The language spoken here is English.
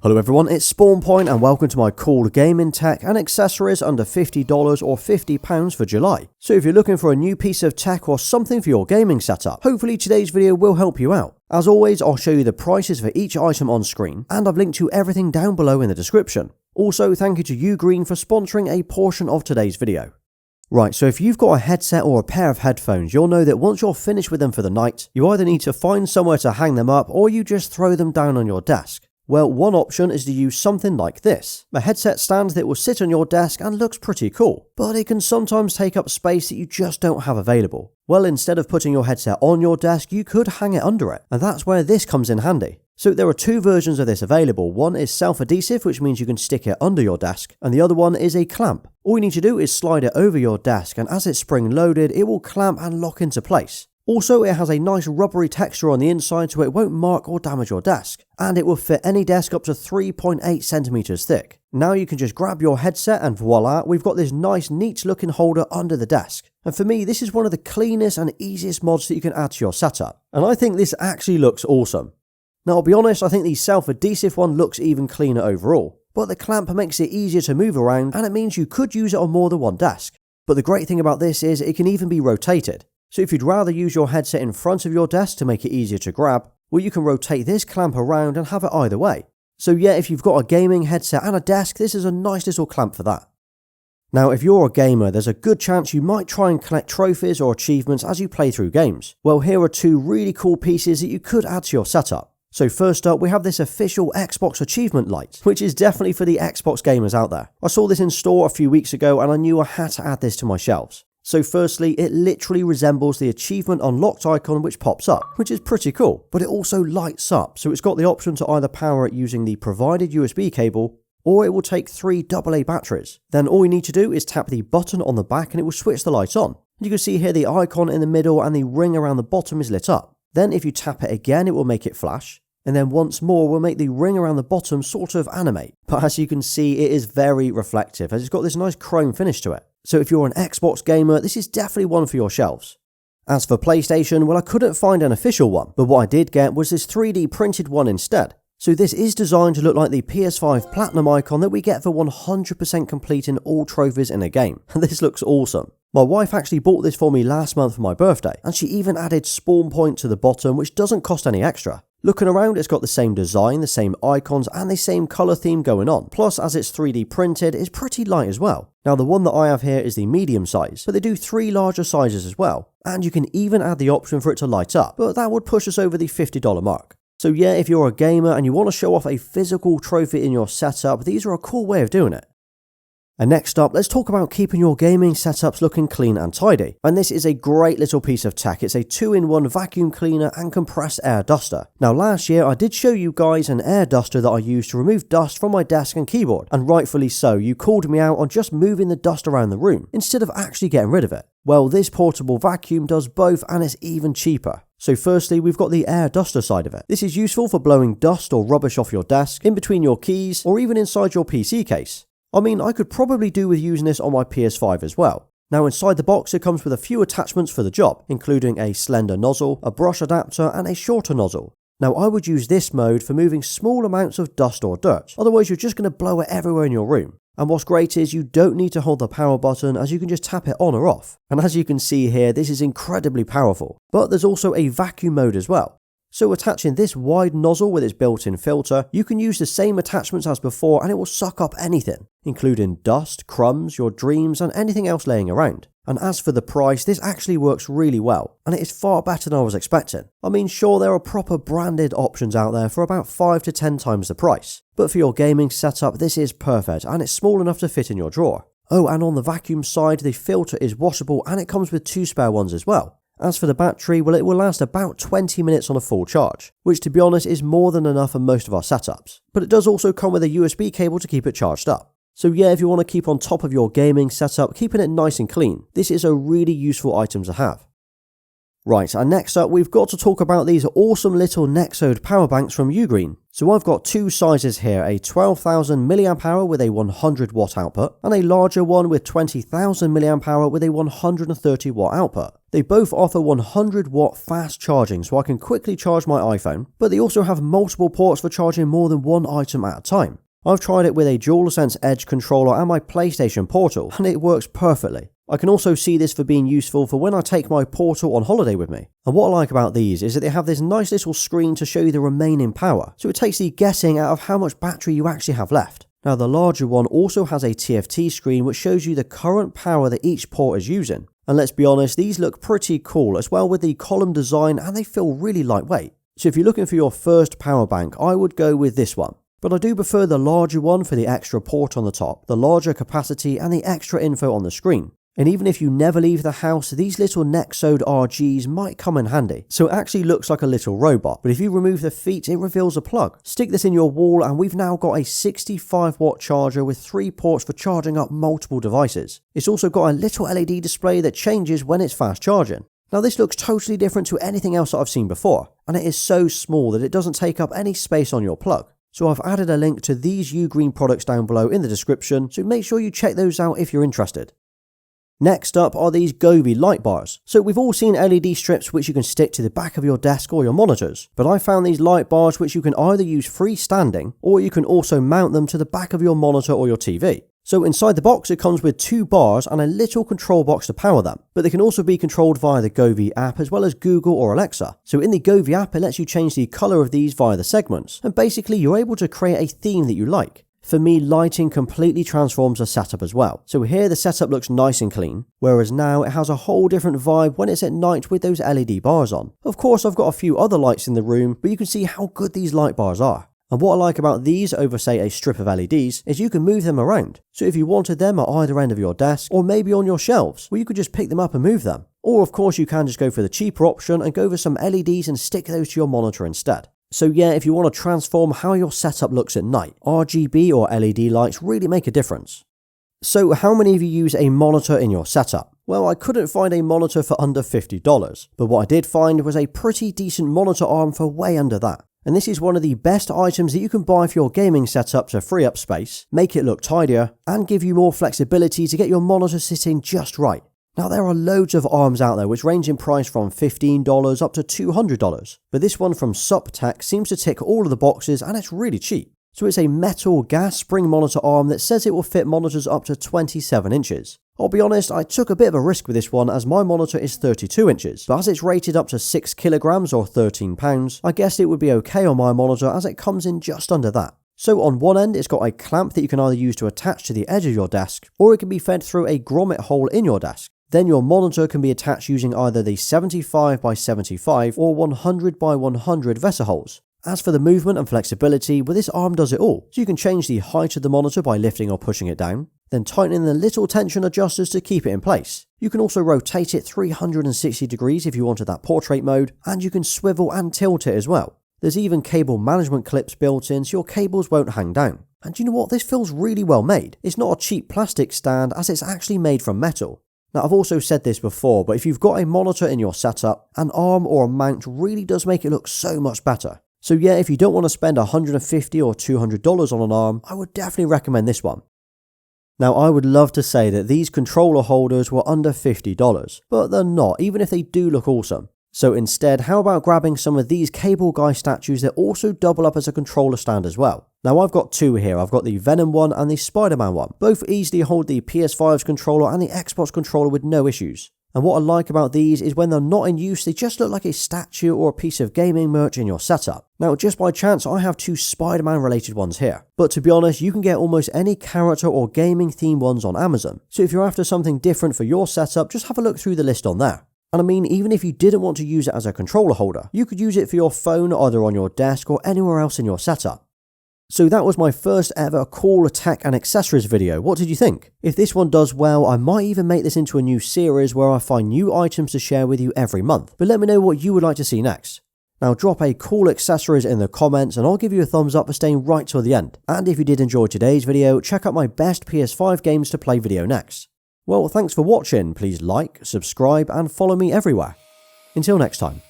Hello everyone, it's SpawnPoiint and welcome to my cool gaming tech and accessories under $50 or £50 for July. So if you're looking for a new piece of tech or something for your gaming setup, hopefully today's video will help you out. As always, I'll show you the prices for each item on screen, and I've linked to everything down below in the description. Also, thank you to Ugreen for sponsoring a portion of today's video. Right, so if you've got a headset or a pair of headphones, you'll know that once you're finished with them for the night, you either need to find somewhere to hang them up or you just throw them down on your desk. Well, one option is to use something like this, a headset stand that will sit on your desk and looks pretty cool, but it can sometimes take up space that you just don't have available. Well, instead of putting your headset on your desk, you could hang it under it, and that's where this comes in handy. So there are two versions of this available. One is self-adhesive, which means you can stick it under your desk, and the other one is a clamp. All you need to do is slide it over your desk, and as it's spring-loaded, it will clamp and lock into place. Also, it has a nice rubbery texture on the inside so it won't mark or damage your desk, and it will fit any desk up to 3.8 centimeters thick. Now you can just grab your headset and voila, we've got this nice neat looking holder under the desk. And for me, this is one of the cleanest and easiest mods that you can add to your setup, and I think this actually looks awesome. Now I'll be honest, I think the self-adhesive one looks even cleaner overall, but the clamp makes it easier to move around and it means you could use it on more than one desk. But the great thing about this is it can even be rotated. So if you'd rather use your headset in front of your desk to make it easier to grab, well, you can rotate this clamp around and have it either way. So yeah, if you've got a gaming headset and a desk, this is a nice little clamp for that. Now, if you're a gamer, there's a good chance you might try and collect trophies or achievements as you play through games. Well, here are two really cool pieces that you could add to your setup. So first up, we have this official Xbox achievement light, which is definitely for the Xbox gamers out there. I saw this in store a few weeks ago and I knew I had to add this to my shelves. So firstly, it literally resembles the achievement unlocked icon which pops up, which is pretty cool, but it also lights up, so it's got the option to either power it using the provided USB cable, or it will take 3 AA batteries. Then all you need to do is tap the button on the back and it will switch the light on. You can see here the icon in the middle and the ring around the bottom is lit up. Then if you tap it again, it will make it flash. And then once more, we'll make the ring around the bottom sort of animate. But as you can see, it is very reflective as it's got this nice chrome finish to it. So if you're an Xbox gamer, this is definitely one for your shelves. As for PlayStation, well, I couldn't find an official one, but what I did get was this 3D printed one instead. So this is designed to look like the PS5 Platinum icon that we get for 100% completing all trophies in a game. And this looks awesome. My wife actually bought this for me last month for my birthday, and she even added SpawnPoiint to the bottom, which doesn't cost any extra. Looking around, it's got the same design, the same icons, and the same colour theme going on. Plus, as it's 3D printed, it's pretty light as well. Now, the one that I have here is the medium size, but they do 3 larger sizes as well. And you can even add the option for it to light up, but that would push us over the $50 mark. So yeah, if you're a gamer and you want to show off a physical trophy in your setup, these are a cool way of doing it. And next up, let's talk about keeping your gaming setups looking clean and tidy. And this is a great little piece of tech. It's a 2-in-1 vacuum cleaner and compressed air duster. Now last year, I did show you guys an air duster that I used to remove dust from my desk and keyboard. And rightfully so, you called me out on just moving the dust around the room instead of actually getting rid of it. Well, this portable vacuum does both and it's even cheaper. So firstly, we've got the air duster side of it. This is useful for blowing dust or rubbish off your desk, in between your keys, or even inside your PC case. I mean, I could probably do with using this on my PS5 as well. Now inside the box it comes with a few attachments for the job, including a slender nozzle, a brush adapter and a shorter nozzle. Now I would use this mode for moving small amounts of dust or dirt, otherwise you're just going to blow it everywhere in your room. And what's great is you don't need to hold the power button as you can just tap it on or off. And as you can see here, this is incredibly powerful. But there's also a vacuum mode as well. So attaching this wide nozzle with its built-in filter, you can use the same attachments as before and it will suck up anything, including dust, crumbs, your dreams and anything else laying around. And as for the price, this actually works really well, and it is far better than I was expecting. I mean, sure, there are proper branded options out there for about 5 to 10 times the price, but for your gaming setup, this is perfect and it's small enough to fit in your drawer. Oh, and on the vacuum side, the filter is washable and it comes with 2 spare ones as well. As for the battery, well, it will last about 20 minutes on a full charge, which to be honest is more than enough for most of our setups. But it does also come with a USB cable to keep it charged up. So yeah, if you want to keep on top of your gaming setup, keeping it nice and clean, this is a really useful item to have. Right, and next up we've got to talk about these awesome little Nexode power banks from Ugreen. So I've got two sizes here, a 12,000 mAh with a 100 watt output and a larger one with 20,000 mAh with a 130 watt output. They both offer 100 watt fast charging so I can quickly charge my iPhone, but they also have multiple ports for charging more than one item at a time. I've tried it with a DualSense Edge controller and my PlayStation Portal, and it works perfectly. I can also see this for being useful for when I take my Portal on holiday with me. And what I like about these is that they have this nice little screen to show you the remaining power, so it takes the guessing out of how much battery you actually have left. Now the larger one also has a TFT screen which shows you the current power that each port is using. And let's be honest, these look pretty cool as well with the column design, and they feel really lightweight. So if you're looking for your first power bank, I would go with this one. But I do prefer the larger one for the extra port on the top, the larger capacity and the extra info on the screen. And even if you never leave the house, these little neck-sewed RGs might come in handy. So it actually looks like a little robot, but if you remove the feet, it reveals a plug. Stick this in your wall and we've now got a 65 watt charger with 3 ports for charging up multiple devices. It's also got a little LED display that changes when it's fast charging. Now this looks totally different to anything else that I've seen before, and it is so small that it doesn't take up any space on your plug. So I've added a link to these Ugreen products down below in the description, so make sure you check those out if you're interested. Next up are these Govee light bars. So we've all seen LED strips which you can stick to the back of your desk or your monitors, but I found these light bars which you can either use freestanding or you can also mount them to the back of your monitor or your TV. So inside the box it comes with 2 bars and a little control box to power them, but they can also be controlled via the Govee app as well as Google or Alexa. So in the Govee app it lets you change the color of these via the segments, and basically you're able to create a theme that you like. For me, lighting completely transforms the setup as well. So here the setup looks nice and clean, whereas now it has a whole different vibe when it's at night with those LED bars on. Of course, I've got a few other lights in the room, but you can see how good these light bars are. And what I like about these over, say, a strip of LEDs is you can move them around. So if you wanted them at either end of your desk, or maybe on your shelves, well, you could just pick them up and move them. Or of course, you can just go for the cheaper option and go for some LEDs and stick those to your monitor instead. So yeah, if you want to transform how your setup looks at night, RGB or LED lights really make a difference. So how many of you use a monitor in your setup? Well, I couldn't find a monitor for under $50, but what I did find was a pretty decent monitor arm for way under that. And this is one of the best items that you can buy for your gaming setup to free up space, make it look tidier, and give you more flexibility to get your monitor sitting just right. Now there are loads of arms out there which range in price from $15 up to $200, but this one from SupTech seems to tick all of the boxes and it's really cheap. So it's a metal gas spring monitor arm that says it will fit monitors up to 27 inches. I'll be honest, I took a bit of a risk with this one as my monitor is 32 inches, but as it's rated up to 6 kilograms or 13 pounds, I guessed it would be okay on my monitor as it comes in just under that. So on one end, it's got a clamp that you can either use to attach to the edge of your desk, or it can be fed through a grommet hole in your desk. Then your monitor can be attached using either the 75 by 75 or 100 by 100 VESA holes. As for the movement and flexibility, well, this arm does it all. So you can change the height of the monitor by lifting or pushing it down, then tightening the little tension adjusters to keep it in place. You can also rotate it 360 degrees if you wanted that portrait mode, and you can swivel and tilt it as well. There's even cable management clips built in so your cables won't hang down. And you know what? This feels really well made. It's not a cheap plastic stand as it's actually made from metal. Now I've also said this before, but if you've got a monitor in your setup, an arm or a mount really does make it look so much better. So yeah, if you don't want to spend $150 or $200 on an arm, I would definitely recommend this one. Now I would love to say that these controller holders were under $50, but they're not, even if they do look awesome. So instead, how about grabbing some of these cable guy statues that also double up as a controller stand as well? Now I've got 2 here, I've got the Venom one and the Spider-Man one. Both easily hold the PS5's controller and the Xbox controller with no issues. And what I like about these is when they're not in use, they just look like a statue or a piece of gaming merch in your setup. Now just by chance, I have 2 Spider-Man related ones here. But to be honest, you can get almost any character or gaming themed ones on Amazon. So if you're after something different for your setup, just have a look through the list on there. And I mean, even if you didn't want to use it as a controller holder, you could use it for your phone either on your desk or anywhere else in your setup. So that was my first ever cool tech and accessories video. What did you think? If this one does well, I might even make this into a new series where I find new items to share with you every month. But let me know what you would like to see next. Now drop a cool accessories in the comments and I'll give you a thumbs up for staying right till the end. And if you did enjoy today's video, check out my best PS5 games to play video next. Well, thanks for watching. Please like, subscribe and follow me everywhere. Until next time.